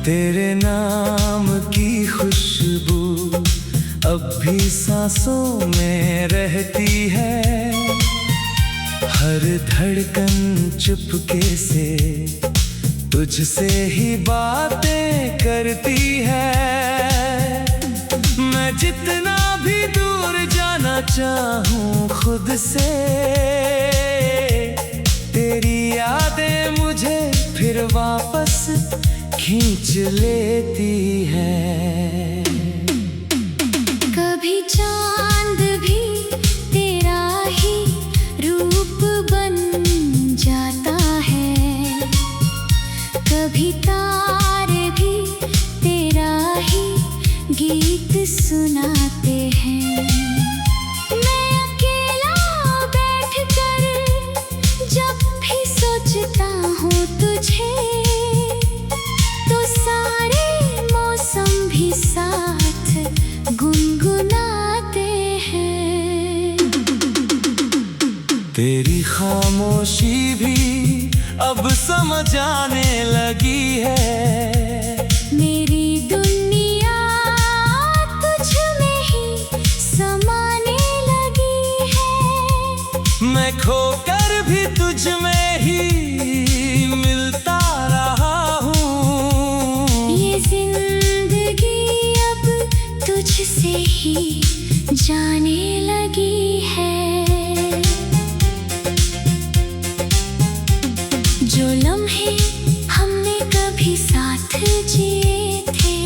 तेरे नाम की खुशबू अब भी सांसों में रहती है। हर धड़कन चुपके से तुझसे ही बातें करती है। मैं जितना भी दूर जाना चाहूं खुद से, तेरी यादें मुझे फिर वापस खींच लेती है। कभी चांद भी तेरा ही रूप बन जाता है, कभी तारे भी तेरा ही गीत सुनाते हैं। मैं अकेला बैठकर जब भी सोचता हूँ तुझे, तो सारे मौसम भी साथ गुनगुनाते हैं। तेरी खामोशी भी अब समझ आने लगी है। मेरी दुनिया तुझ में ही समाने लगी है। मैं खोकर भी तुझ में ही मिलता रहा हूँ। ये जिंदगी अब तुझसे ही जाने लगी है। जो लम्हे हमने कभी साथ जिए थे,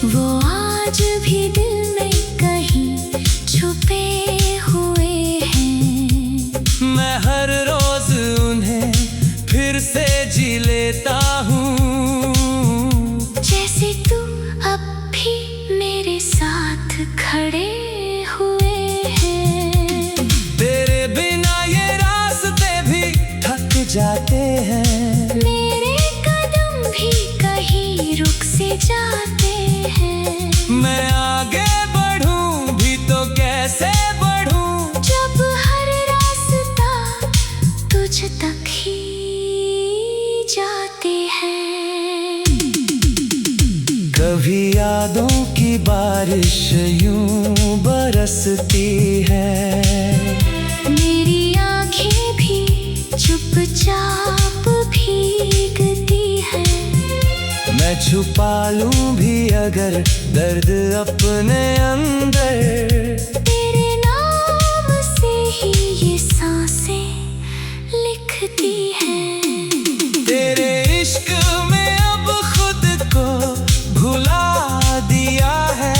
वो आज भी दिल में कहीं छुपे हुए हैं। मैं हर रोज उन्हें फिर से जी लेता हूँ, जैसे तू अब भी मेरे साथ खड़े हुए हैं। तेरे बिना ये रास्ते भी थक जाते हैं। मेरे कदम भी कहीं रुक से जाते हैं। मैं आगे बढ़ूं भी तो कैसे बढ़ूं, जब हर रास्ता तुझ तक ही जाते हैं। कभी यादों की बारिश यूं बरसती है। मेरी आंखें भी चुपचाप भीगती है। मैं छुपा लूं भी अगर दर्द अपने अंदर, तेरे नाम से ही ये सांसें लिखती हैं। तेरे इश्क में अब खुद को भुला दिया है।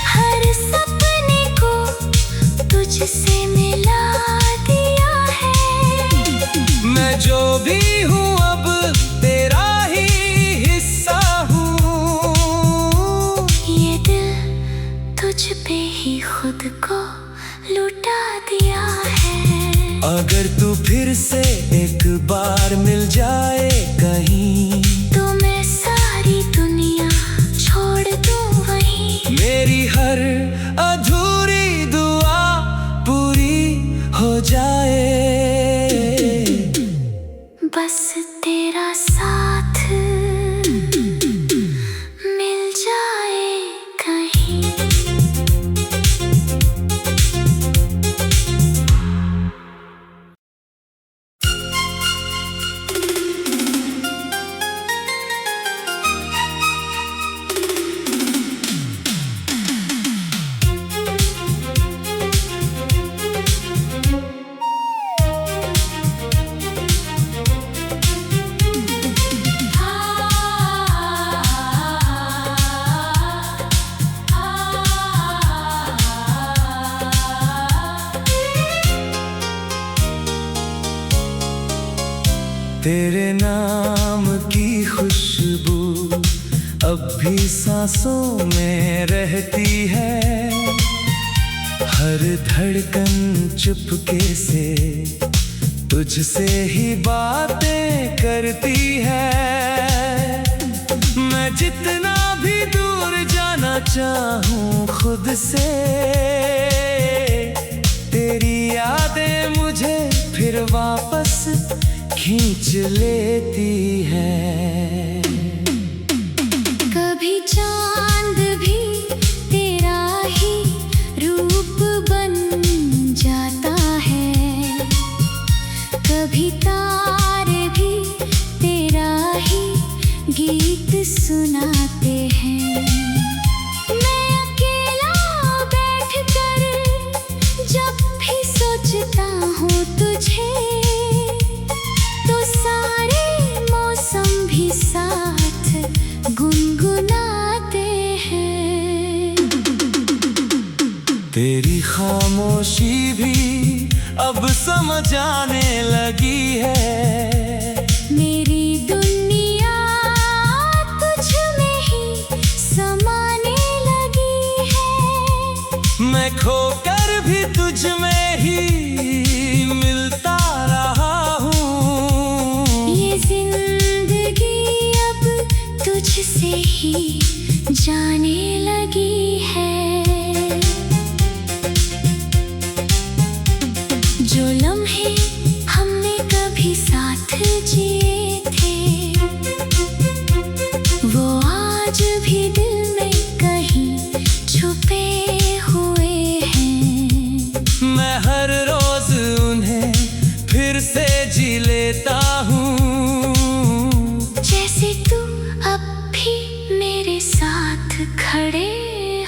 हर सपने को तुझसे मिला दिया है। मैं जो भी हूँ अब तेरा ही हिस्सा हूँ। ये दिल तुझ पे ही खुद को लुटा दिया है। अगर तू फिर से एक बार मिल जाए कहीं, तो मैं सारी दुनिया छोड़ दूं वहीं। मेरी हर अधूरी दुआ पूरी हो जाए। बस तेरा साथ मिल जाए कहीं। तेरे नाम की खुशबू अब भी सांसों में रहती है। हर धड़कन चुपके से तुझसे ही बातें करती है। मैं जितना भी दूर जाना चाहूं खुद से, तेरी यादें मुझे फिर वापस खींच लेती है। कभी चांद भी तेरा ही रूप बन जाता है, कभी तारे भी तेरा ही गीत सुनाते हैं। मैं अकेला बैठकर जब भी सोचता हूँ तुझे, तो सारे मौसम भी साथ गुनगुनाते हैं। तेरी खामोशी भी अब समझ आने लगी है। मेरी दुनिया तुझ में ही समाने लगी है। मैं खोकर भी तुझ में ही मिलता रहा हूँ। ये जिंदगी अब तुझसे ही जाने लगी है। जो लम्हे हमने कभी साथ जिए थे, वो आज भी दिल में कहीं छुपे हुए हैं। मैं हर रोज उन्हें फिर से जी लेता हूँ। जैसे तू अब भी मेरे साथ खड़े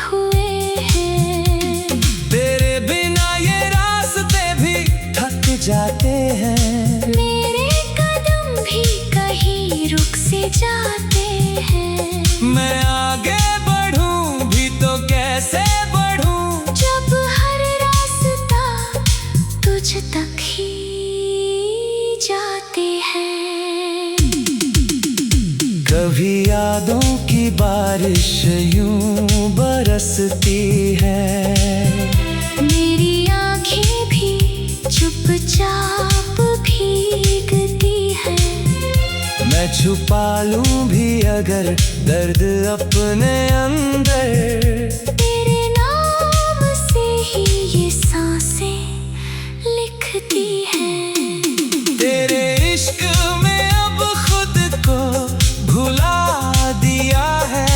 हुए हैं। तेरे बिना ये रास्ते भी थक जाते हैं। मेरे कदम भी कहीं रुक से जाते हैं। मैं आगे बढ़ूं भी तो कैसे बढ़ूं, जब हर रास्ता तुझ तक ही जाते हैं। कभी यादों की बारिश यूं बरसती है। मेरी आंखें भी चुपचाप भीगती है। मैं छुपा लूं भी अगर दर्द अपने अंदर, तेरे नाम से ही ये सांसें लिखती हैं। तेरे इश्क में अब खुद को भुला दिया है।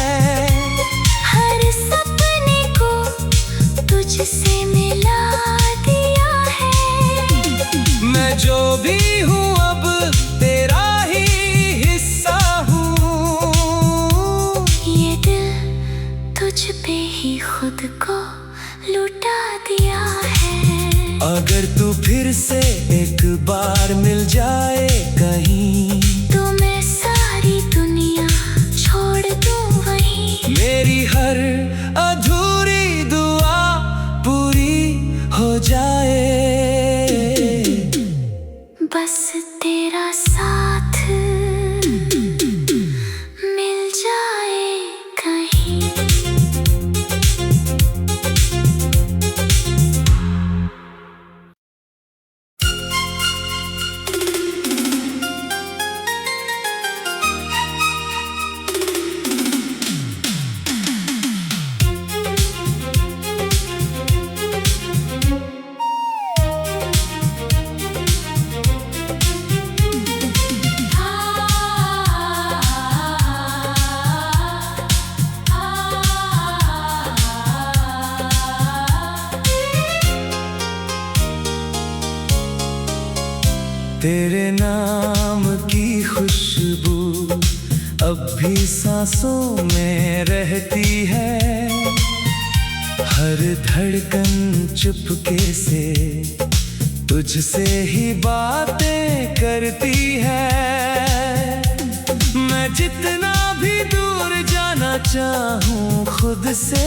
हर सपने को तुझसे मिला दिया है। मैं जो भी हूँ अब तेरा ही हिस्सा हूँ। ये दिल तुझ पे ही खुद को लुटा दिया है। अगर तू फिर से एक बार मिल जाए कहीं, तो मैं सारी दुनिया छोड़ दूँ वहीं। मेरी हर अधूरी दुआ पूरी हो जाए। बस तेरा साथ मिल जाए कहीं। तेरे नाम की खुशबू अब भी सांसों में रहती है। हर धड़कन चुपके से तुझसे ही बातें करती है। मैं जितना भी दूर जाना चाहूँ खुद से,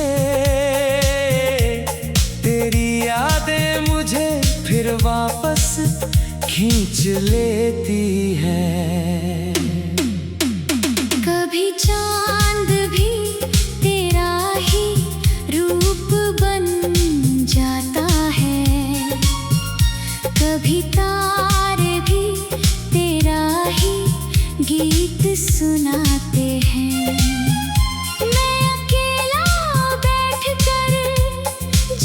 तेरी यादें मुझे फिर वापस खींच लेती है। कभी चांद भी तेरा ही रूप बन जाता है, कभी तारे भी तेरा ही गीत सुनाते हैं। मैं अकेला बैठकर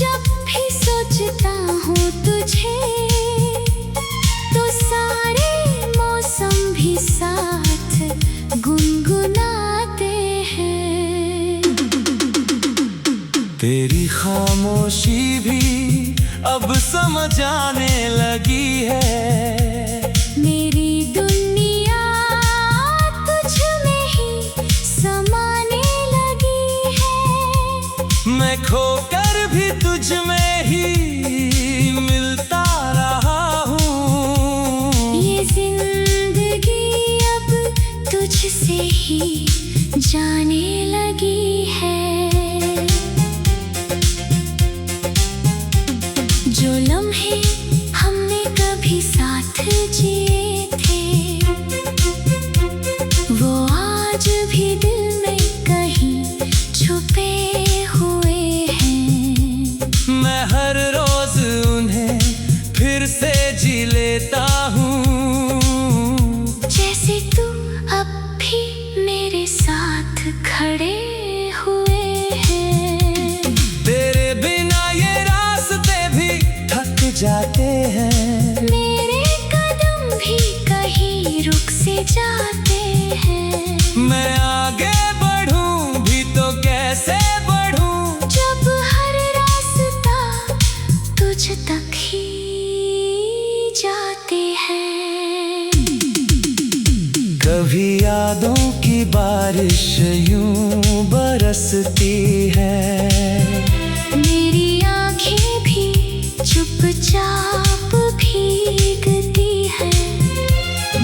जब भी सोचता हूँ तुझे, तो सारे खामोशी भी अब समझ आने लगी है। मेरी दुनिया तुझ में ही समाने लगी है। मैं खोकर भी तुझ में ही मिलता रहा हूँ। ये जिंदगी अब तुझसे ही जाने लगी है। जो लम्हे हमने कभी साथ जिए थे, वो आज भी दिल में कहीं छुपे हुए हैं। मैं हर रोज उन्हें फिर से जी लेता हूँ। जैसे तू अब भी मेरे साथ खड़े हुए हैं। तेरे बिना ये रास्ते भी थक जाते हैं। मेरे कदम भी कहीं रुक से जाते हैं। मैं आगे बढ़ूं भी तो कैसे बढ़ूं, जब हर रास्ता तुझ तक ही जाते हैं। कभी यादों की बारिश यूं बरसती है। मेरी आँखें भी चुपचाप भीगती है।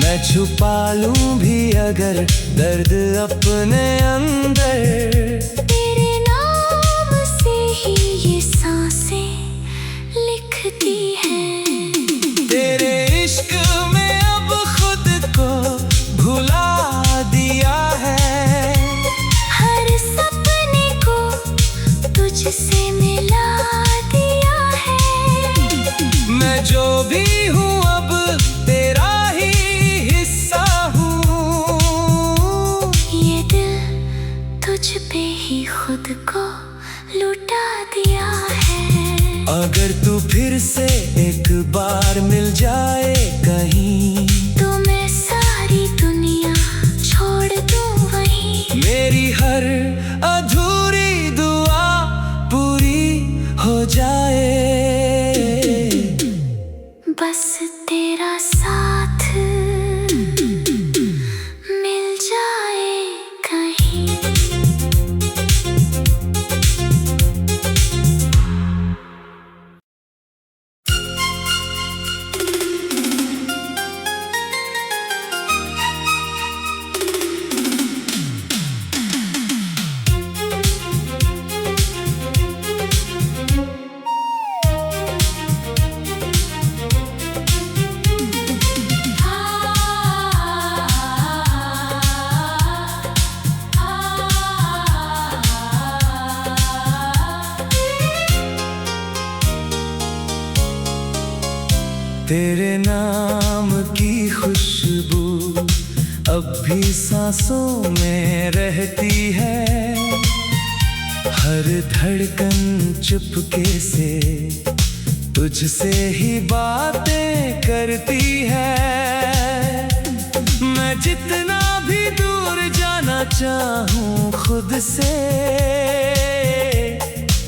मैं छुपा लूं भी अगर दर्द अपने अंदर। तेरे नाम से ही ये सांसें लिखती हैं। तेरे इश्क में अब खुद को भुला दिया है। हर सपने को तुझसे मिला दिया है। मैं जो भी हूँ अब तेरा ही हिस्सा हूँ। ये दिल तुझ पे ही खुद को लुटा दिया है। अगर तू फिर से एक बार मिल जाए कहीं, तो मैं सारी दुनिया छोड़ दूं वहीं। मेरी हर अधूरी दुआ पूरी हो जाए। बस तेरा साथ मिल जाए कहीं। तेरे नाम की खुशबू अब भी सांसों में रहती है। हर धड़कन चुपके से तुझसे ही बातें करती है। मैं जितना भी दूर जाना चाहूँ खुद से,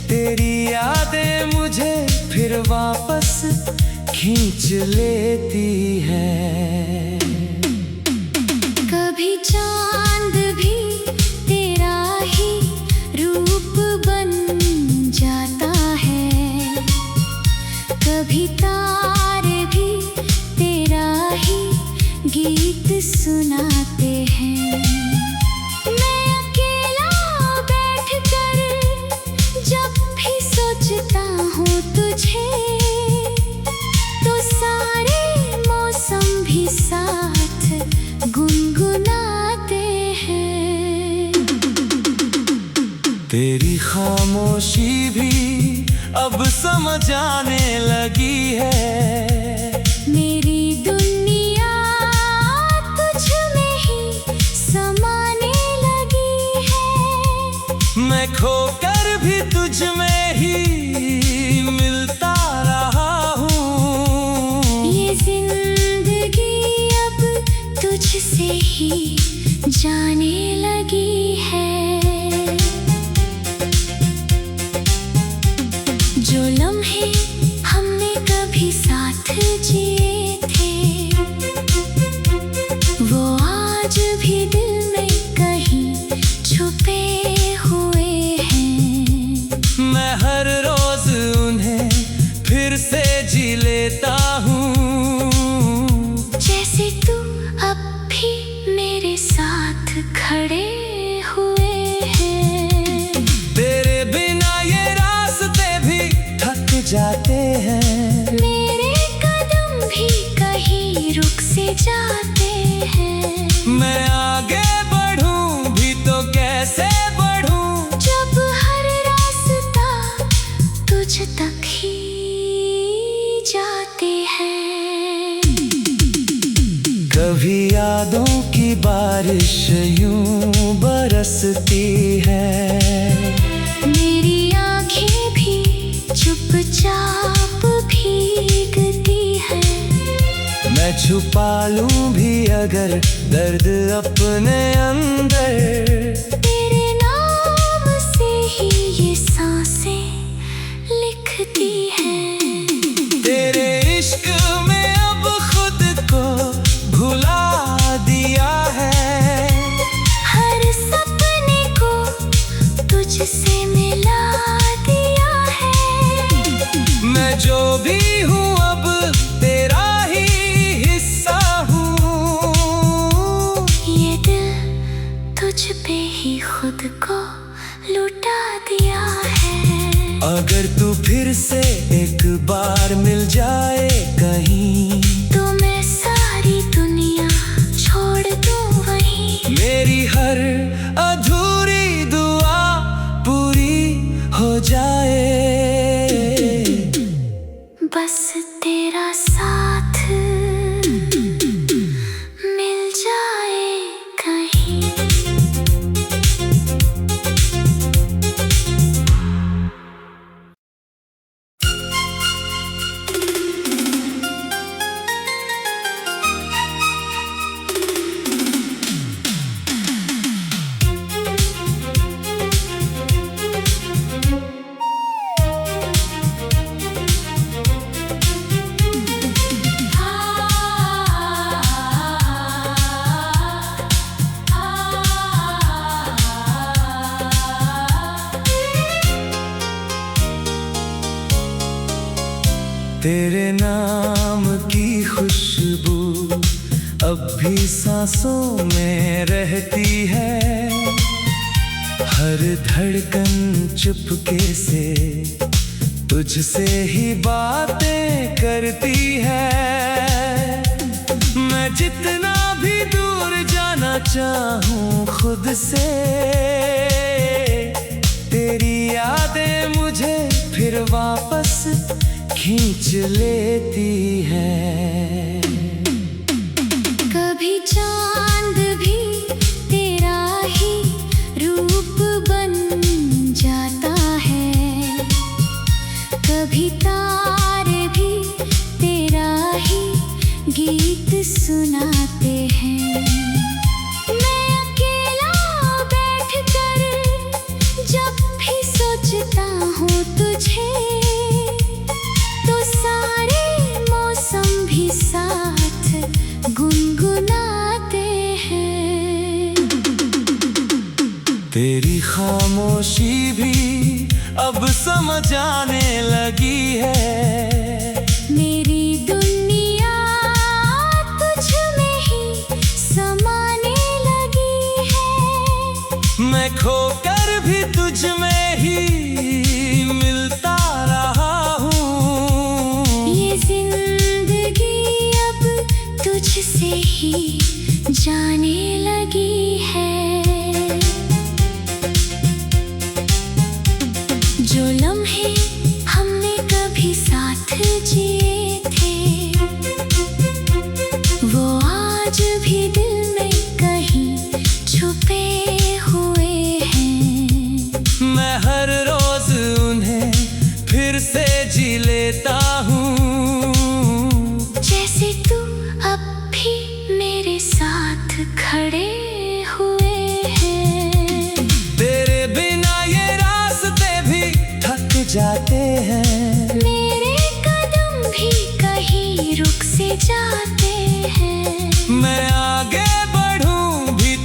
तेरी यादें मुझे फिर वापस खींच लेती है। कभी चांद भी तेरा ही रूप बन जाता है। कभी तारे भी तेरा ही गीत सुनाते हैं। मैं अकेला बैठकर जब भी सोचता हूँ तुझे, तो सारे मौसम भी साथ गुनगुनाते हैं। तेरी खामोशी भी अब समझ आने लगी है। मेरी दुनिया तुझ में ही समाने लगी है। मैं खोकर भी तुझ में ही मिलता रहा हूँ। ये जिंदगी अब तुझसे ही जाने लगी है। भी दिल में कहीं छुपे हुए हैं। मैं हर रोज उन्हें फिर से जी लेता हूँ, जैसे तू अब भी मेरे साथ खड़े हुए हैं। तेरे बिना ये रास्ते भी थक जाते हैं, मेरे कदम भी कहीं रुक से जाते हैं। मैं आगे बढ़ूं भी तो कैसे बढ़ूं, जब हर रास्ता तुझ तक ही जाते हैं। कभी यादों की बारिश यूं बरसती है, मेरी आंखें भी चुपचाप भीगती है। मैं छुपा लूं भी अगर दर्द अपने अंदर, तेरे नाम से ही ये सांसें लिखती हैं। तेरे इश्क में अब खुद को भुला दिया है, हर सपने को तुझसे मिला दिया है। मैं जो भी हूँ अब तेरा ही हिस्सा हूँ, ये दिल तुझ पे ही खुद को लुटा दिया है। अगर तू फिर से एक बार मिल जाए कहीं, तो मैं सारी दुनिया छोड़ दूं वहीं। मेरी हर अधूरी दुआ पूरी हो जाए, बस तेरा साथ मिल जाए कहीं। तेरे नाम की खुशबू अब भी सांसों में रहती है, हर धड़कन चुपके से तुझसे ही बातें करती है। मैं जितना भी दूर जाना चाहूँ खुद से, तेरी यादें मुझे फिर वापस खींच लेती है। कभी चांद भी तेरा ही रूप बन जाता है, कभी तारे भी तेरा ही गीत सुनाते हैं। मैं अकेला बैठकर जब भी सोचता हूँ तुझे, तो सारे मौसम भी साथ गुनगुनाते हैं। तेरी खामोशी भी अब समझ आने लगी है, मेरी दुनिया तुझ में ही समाने लगी है। मैं खोकर भी तुझ में ही मिलता रहा हूँ, ये जिंदगी अब तुझसे ही जाने लगी है। जो लम्हे हमने कभी साथ जिए थे, वो आज भी दिल में कहीं छुपे हुए हैं। मैं हर रोज उन्हें फिर से जी लेता हूँ, जैसे तू अब भी मेरे साथ खड़े हुए हैं। तेरे बिना ये रास्ते भी थक जाते हैं, मेरे कदम भी कहीं रुक से जाते हैं। मैं आगे बढ़ूं भी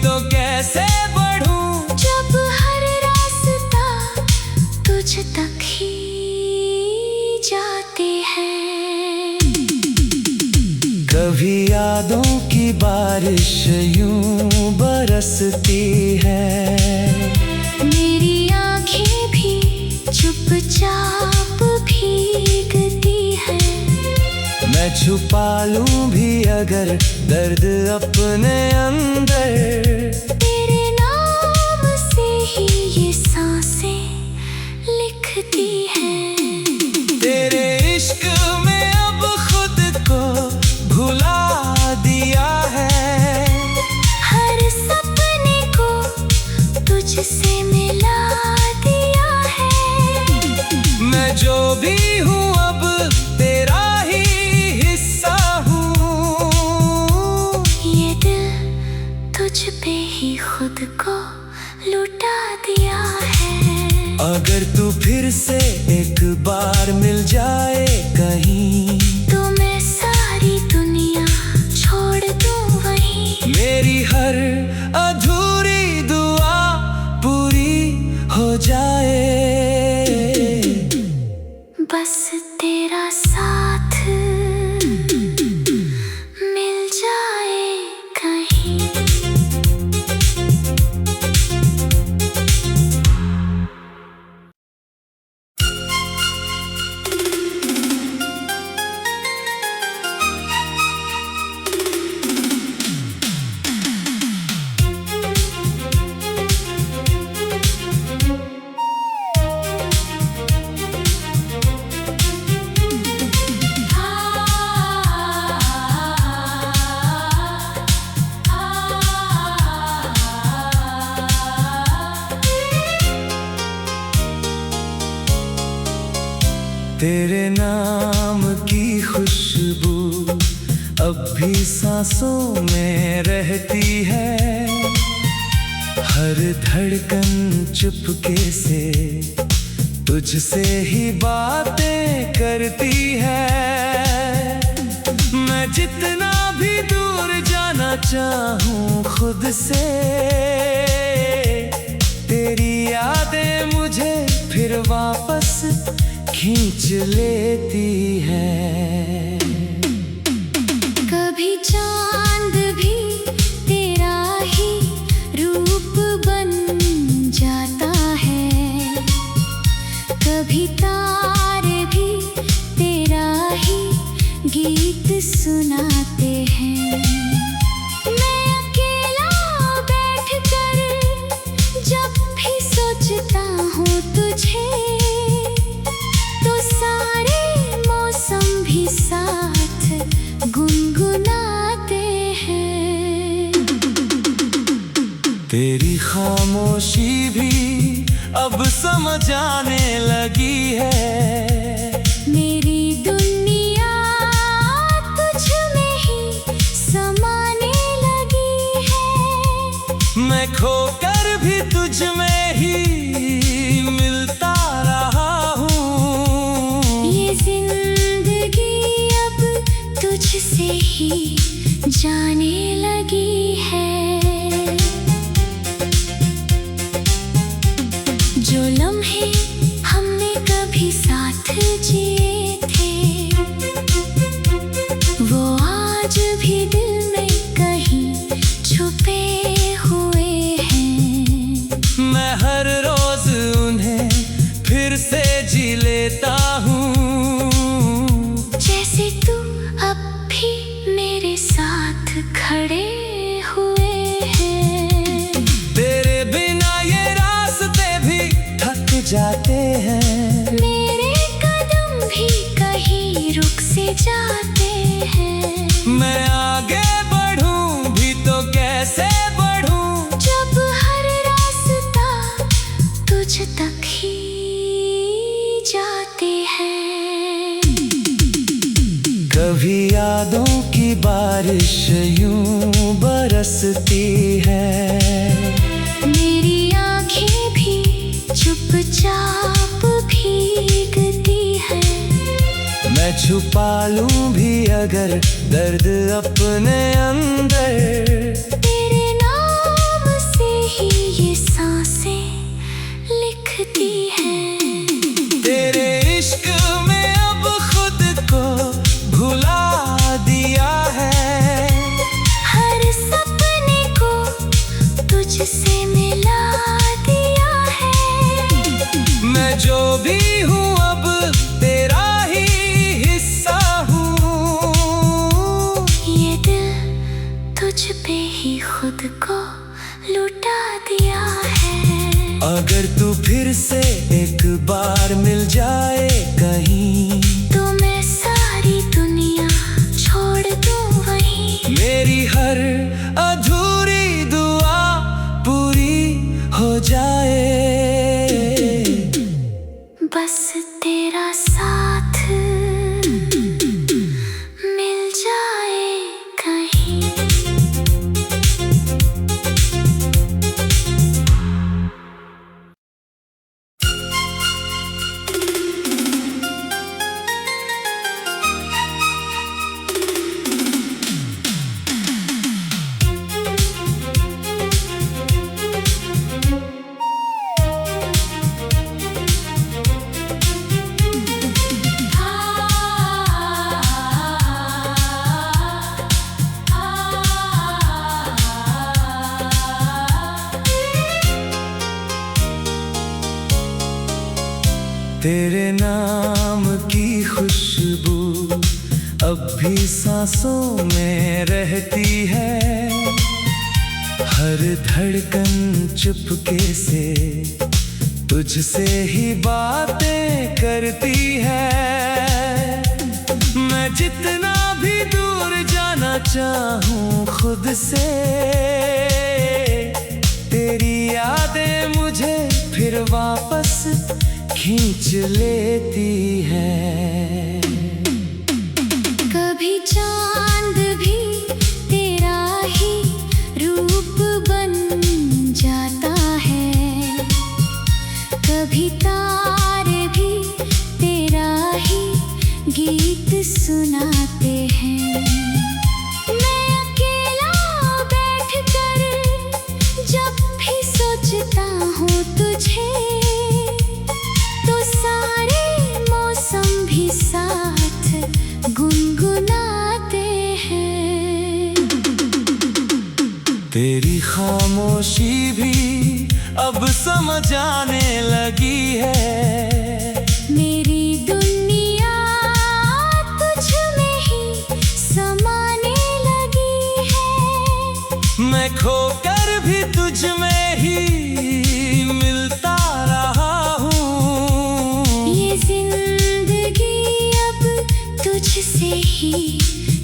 बारिश यूं बरसती है। मेरी आंखें भी चुपचाप भीगती है। मैं छुपा लूं भी अगर दर्द अपने अंदर, तेरे नाम से ही ये सांसें लिखती हैं। तेरे इश्क में अब खुद को भुला दिया है। हर सपने को तुझसे मिला दिया है। मैं जो भी हूँ अब तेरा ही हिस्सा हूँ। ये दिल तुझ पे ही खुद को लुटा दिया है। अगर तू फिर से एक बार मिल जाए कहीं, तो मैं सारी दुनिया छोड़ दूं वहीं। मेरी हर अधूरी दुआ पूरी हो जाए। बस तेरा साथ मिल जाए कहीं। तेरे नाम की खुशबू अब भी सांसों में रहती है। हर धड़कन चुपके से तुझसे ही बातें करती है। मैं जितना भी दूर जाना चाहूँ खुद से, तेरी यादें मुझे फिर वापस खींच लेती है। कभी चांद भी तेरा ही रूप बन जाता है। कभी तारे भी तेरा ही गीत सुनाते हैं। मैं अकेला बैठकर जब भी सोचता हूँ तुझे, तो सारे मौसम भी साथ गुनगुनाते हैं। तेरी खामोशी भी अब समझ आने लगी है। मेरी दुनिया तुझ में ही समाने लगी है। मैं खोकर भी तुझ में ही मिलता रहा हूँ। ये जिंदगी अब तुझसे ही जाने लगी है। जो लम्हे हमने कभी साथ जिए थे, वो आज भी दिल में कहीं छुपे हुए हैं। मैं हर रोज उन्हें फिर से जी लेता हूँ। जैसे तू अब भी मेरे साथ खड़े हुए हैं। तेरे बिना ये रास्ते भी थक जाते हैं। मेरे कदम भी कहीं रुक से जाते हैं। मैं आगे बढ़ूं भी तो कैसे बढ़ूं, जब हर रास्ता तुझ तक ही जाते हैं। कभी यादों की बारिश यूं बरसती है। मेरी आंखें भी चुपचाप भीगती है। मैं छुपा लूं भी अगर दर्द अपने अंदर, तेरे नाम से ही ये सांसें लिखती हैं। तेरे इश्क में अब खुद को भुला दिया है। हर तुझसे मिला दिया है। मैं जो भी हूँ अब तेरा ही हिस्सा हूँ। ये दिल तुझ पे ही खुद को लुटा दिया है। अगर तू फिर से एक बार मिल जाए कहीं, तो मैं सारी दुनिया छोड़ दूँ वहीं। मेरी हर अधूरी दुआ पूरी हो जाए। बस तेरा साथ मिल जाए कहीं। तेरे नाम की खुशबू अब भी सांसों में रहती है। हर धड़कन चुपके से तुझसे ही बातें करती है। मैं जितना भी दूर जाना चाहूँ खुद से, तेरी यादें मुझे फिर वापस खींच लेती है। कभी चांद भी तेरा ही रूप बन जाता है। कभी तारे भी तेरा ही गीत सुनाते हैं। मैं अकेला बैठकर जब भी सोचता हूँ तुझे, गुनगुनाते हैं। तेरी खामोशी भी अब समझ आने लगी है। मेरी दुनिया तुझ में ही समाने लगी है। मैं खोकर भी तुझ में ही मिलता रहा हूँ। ये जिंदगी अब तुझसे ही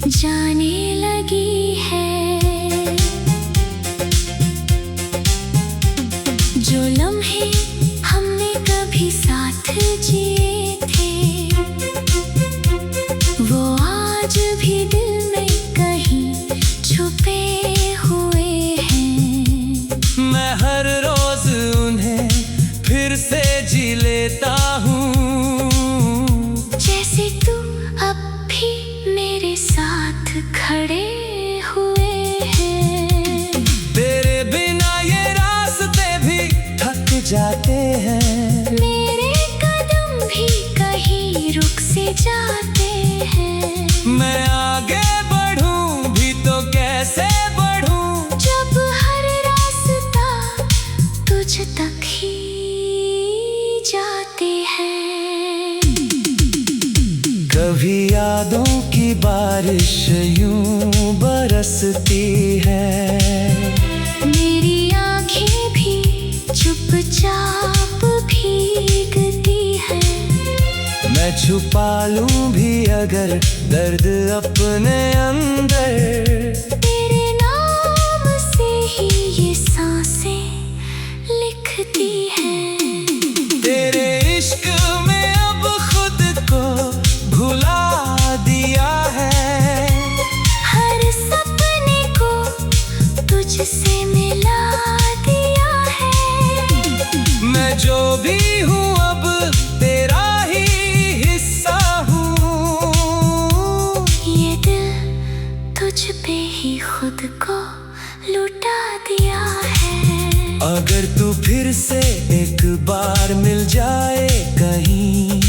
जाने लगी है। जो लम्हे हमने कभी साथ जिए थे, वो आज भी दिल में कहीं छुपे हुए हैं। मैं हर रोज उन्हें फिर से जी लेता हूँ। जैसे तू अब भी मेरे साथ खड़े हुए हैं। तेरे बिना ये रास्ते भी थक जाते हैं। मेरे कदम भी कहीं रुक से जाते हैं। मैं आगे बढ़ूं भी तो कैसे बढ़ूं, जब हर रास्ता तुझ तक ही जाते हैं। कभी यादों की बारिश यूं बरसती है। मेरी आँखें भी चुपचाप भीगती है। मैं छुपा लूं भी अगर दर्द अपने अंदर, तेरे नाम से ही ये सांसें लिखती हैं। तेरे इश्क में अब खुद को भुला दिया है। हर सपने को तुझसे मिला दिया है। मैं जो भी हूँ अब तेरा ही हिस्सा हूँ। ये दिल तुझ पे ही खुद को लुटा दिया है। अगर तू फिर से एक बार मिल जाए कहीं,